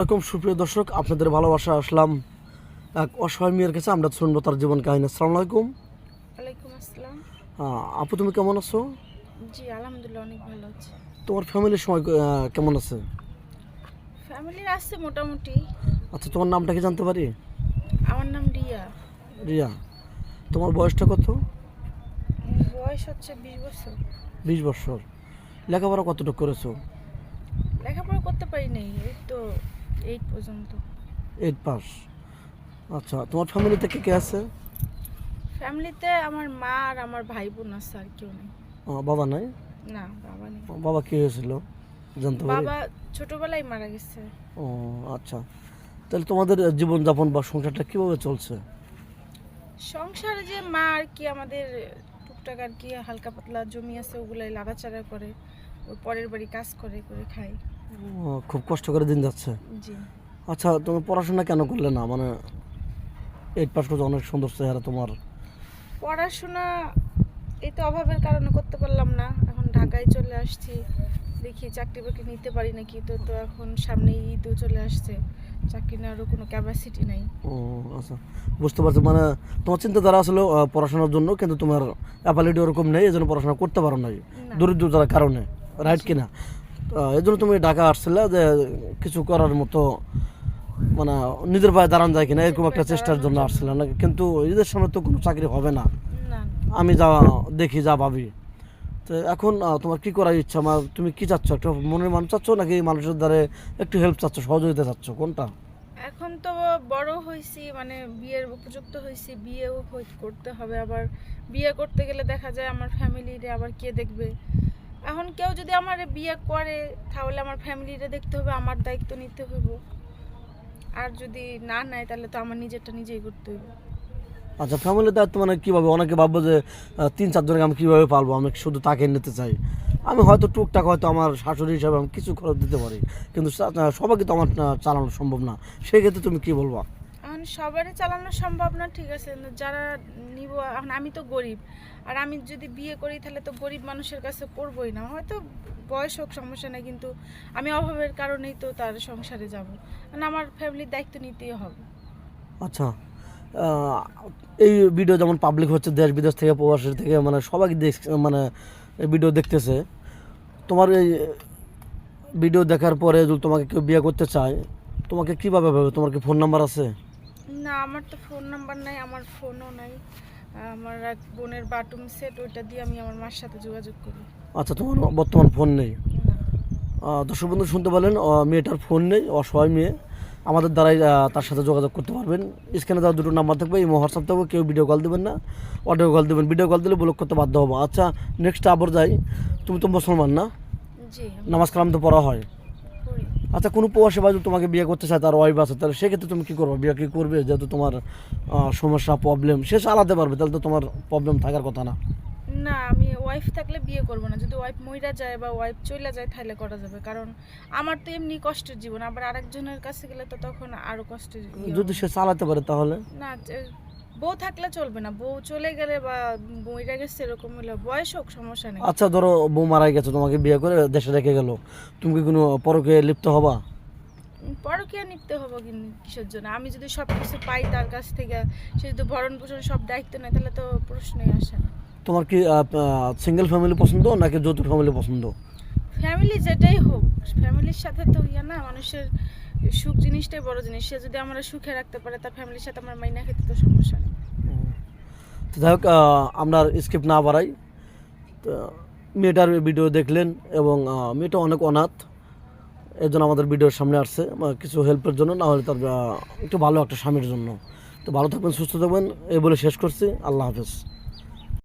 এরকম সুপ্রিয় দর্শক, আপনাদের ভালোবাসা আসলাম এক অসহায় মেয়ের কাছে। আমরা শুনবো তার জীবন কাহিনী। আসসালামু আলাইকুম। ওয়ালাইকুম আসসালাম। আপু, তুমি কেমন আছো? জি আলহামদুলিল্লাহ অনেক ভালো আছি। তোমার ফ্যামিলির সময় কেমন আছে? ফ্যামিলির আছে মোটামুটি। আচ্ছা, তোমার নামটা কি জানতে পারি? আমার নাম রিয়া। রিয়া। তোমার বয়সটা কত? বয়স হচ্ছে 20 বছর। 20 বছর। লেখাপড়া কতটুকু করেছো? লেখাপড়া করতে পারি নাই, এই তো 8 পর্যন্ত। 8 পাস। আচ্ছা, তোমার ফ্যামিলিতে কে কে আছে? ফ্যামিলিতে আমার মা আর আমার ভাই বোন আছে, আর কেউ নেই। বাবা নাই? না, বাবা নেই। বাবা কি হয়েছিল জানতে পারি? বাবা ছোটবেলায় মারা গেছে। ও আচ্ছা, তাহলে তোমাদের জীবনযাপন বা সংসারটা কিভাবে চলছে? সংসারে যে মা আর কি আমাদের টুকটাক আর কি হালকা পাতলা জমি আছে, ওগুলাই লাড়াচাড়া করে, ওই পরের বাড়ি কাজ করে করে খাই। খুব কষ্ট করে দিন যাচ্ছে। জি। আচ্ছা, তুমি পড়াশোনা কেন করলে না? মানে 8 পাস করছো, অনেক সুন্দর চেহারা তোমার। পড়াশোনা এই তো অভাবের কারণে করতে পারলাম না। এখন ঢাকায় চলে আসছি, দেখি চাকরি বাকরি নিতে পারি নাকি। তো তো এখন সামনে ঈদও চলে আসছে, চাকরি নেওয়ারও কোনো ক্যাপাসিটি নাই। ও আচ্ছা, বুঝতে পারছি। মানে তোমার চিন্তাধারা আসলে পড়াশোনার জন্য, কিন্তু তোমার অ্যাবিলিটি ওরকম নেই, এই জন্য পড়াশোনা করতে পারো নাই না। দরিদ্রতার কারণে, রাইট জি। কিনা? এই জন্য তুমি ঢাকা আসছিলে যে কিছু করার মতো, মানে নিজের পায়ে দাঁড়ান যায় কিনা, এরকম নিজের একটা পায়ে চেষ্টার জন্য দাঁড়ানোর আসছিলে না। কিন্তু ঈদের সামনে তো কোনো চাকরি হবে না, না। আমি যা দেখি, যা ভাবি। তো এখন তোমার কি করার ইচ্ছা? তুমি কি চাচ্ছ? একটা মনের মানুষ চাচ্ছ, নাকি মানুষের দ্বারা একটু হেল্প চাচ্ছ, সহযোগিতা চাচ্ছ, কোনটা? এখন তো বড় হয়েছি, মানে বিয়ের উপযুক্ত হয়েছি, বিয়েও করতে হবে। আবার বিয়ে করতে গেলে দেখা যায় আমার ফ্যামিলিরে আবার কে দেখবে। এখন কেউ যদি আমার বিয়ে করে তাহলে আমার ফ্যামিলিরে দেখতে হবে, আমার দায়িত্ব নিতে হবে। আর যদি না নেয় তাহলে তো আমার নিজেরটা নিজেই করতে হবে। আচ্ছা, ফ্যামিলির দায়িত্ব মানে কীভাবে? অনেকে ভাববো যে 3-4 জনকে আমি কীভাবে পালবো, আমি শুধু তাকে নিতে চাই। আমি হয়তো টুকটাক, হয়তো আমার শাশুড়ি হিসাবে আমি কিছু খরচ দিতে পারি, কিন্তু সবাইকে তো আমার চালানো সম্ভব না। সেক্ষেত্রে তুমি কি বলবো? এখন সবারই চালানো সম্ভব না, ঠিক আছে, কিন্তু যারা নিব। এখন আমি তো গরিব, আর আমি যদি বিয়ে করি তাহলে তো গরিব মানুষের কাছে করবই না। হয়তো বয়স হোক, সমস্যা নেই, কিন্তু আমি অভাবের কারণেই তো তার সংসারে যাব, মানে আমার ফ্যামিলির দায়িত্ব নিতেই হবে। আচ্ছা, এই ভিডিও যেমন পাবলিক হচ্ছে, দেশ বিদেশ থেকে, প্রবাসী থেকে, মানে সবাই মানে এই ভিডিও দেখতেছে। তোমার এই ভিডিও দেখার পরে যদি তোমাকে কেউ বিয়ে করতে চায়, তোমাকে কীভাবে ভাবে? তোমার কি ফোন নাম্বার আছে? না, আমার তো ফোন নাম্বার নাই, আমার ফোনও নাই। আমার এক বোনের বাটুম সেট, ওইটা দিয়ে আমি আমার মার সাথে যোগাযোগ করি। আচ্ছা, তোমার বর্তমান ফোন নেই? না। দর্শক বন্ধু শুনতে পেলেন, মেয়েটার ফোন নেই, অসহায় মেয়ে। আমাদের দ্বারাই তার সাথে যোগাযোগ করতে পারবেন। স্ক্রিনে দেওয়া দুটো নাম্বার থাকবে, এই হোয়াটসঅ্যাপ থাকবে। কেউ ভিডিও কল দেবেন না, অডিও কল দেবেন। ভিডিও কল দিলে ব্লক করতে বাধ্য হবো। আচ্ছা, নেক্সট আবার যাই। তুমি তো মুসলমান না? জি, নামাজ কালাম তো পড়া হয়। করি। আচ্ছা, কোনো প্রবাসী ভাই যদি তোমাকে বিয়ে করতে চায়, তার ওয়াইফ আছে, তাহলে সেক্ষেত্রে তুমি কী করবে? বিয়ে কি করবে? যেহেতু তোমার সমস্যা, প্রবলেম সে চালাতে পারবে, তাহলে তো তোমার প্রবলেম থাকার কথা না। না, আমি ওয়াইফ থাকলে বিয়ে করব না। যদি ওয়াইফ মইরা যায় বা ওয়াইফ চইলা যায় তাহলে করা যাবে, কারণ আমার তো এমনি কষ্টের জীবন, আবার আরেকজনের কাছে গেলে তো তখন আরো কষ্টের যদি সে চালাতে পারে তাহলে? না, বউ থাকলে চলবে না। বউ চলে গেলে বা মইরা গেছে এরকম হলে বয়স হোক, সমস্যা নেই। আচ্ছা, ধরো বউ মারা গেছে, তোমাকে বিয়ে করে দেশে রেখে গেল, তুমি কি কোনো পরকে লিপ্ত হবা? পরকীয়া নিতে হবে কিন্তু কিসের জন্য? আমি যদি সব কিছু পাই তার কাছ থেকে, সে যদি ভরণ পোষণ সব দায়িত্ব নেয়, তাহলে তো প্রশ্নই আসে না। তোমার কি সিঙ্গেল ফ্যামিলি পছন্দ, নাকি যৌথ ফ্যামিলি পছন্দ? ফ্যামিলি যেটাই হোক, ফ্যামিলির সাথে তো না, মানুষের সুখ জিনিসটাই বড় জিনিস। সে যদি আমরা সুখে রাখতে পারে, তার ফ্যামিলির সাথে আমার মাইনা খেতে তো সমস্যা নেই। তো যাই হোক, আমরা স্কিপ না বাড়াই। তো মেয়েটার ভিডিও দেখলেন, এবং মেয়েটা অনেক অনাথ, এর জন্য আমাদের ভিডিওর সামনে আসছে কিছু হেল্পের জন্য, না হলে তার একটু ভালো একটা স্বামীর জন্য। তো ভালো থাকবেন, সুস্থ থাকবেন, এই বলে শেষ করছি। আল্লাহ হাফেজ।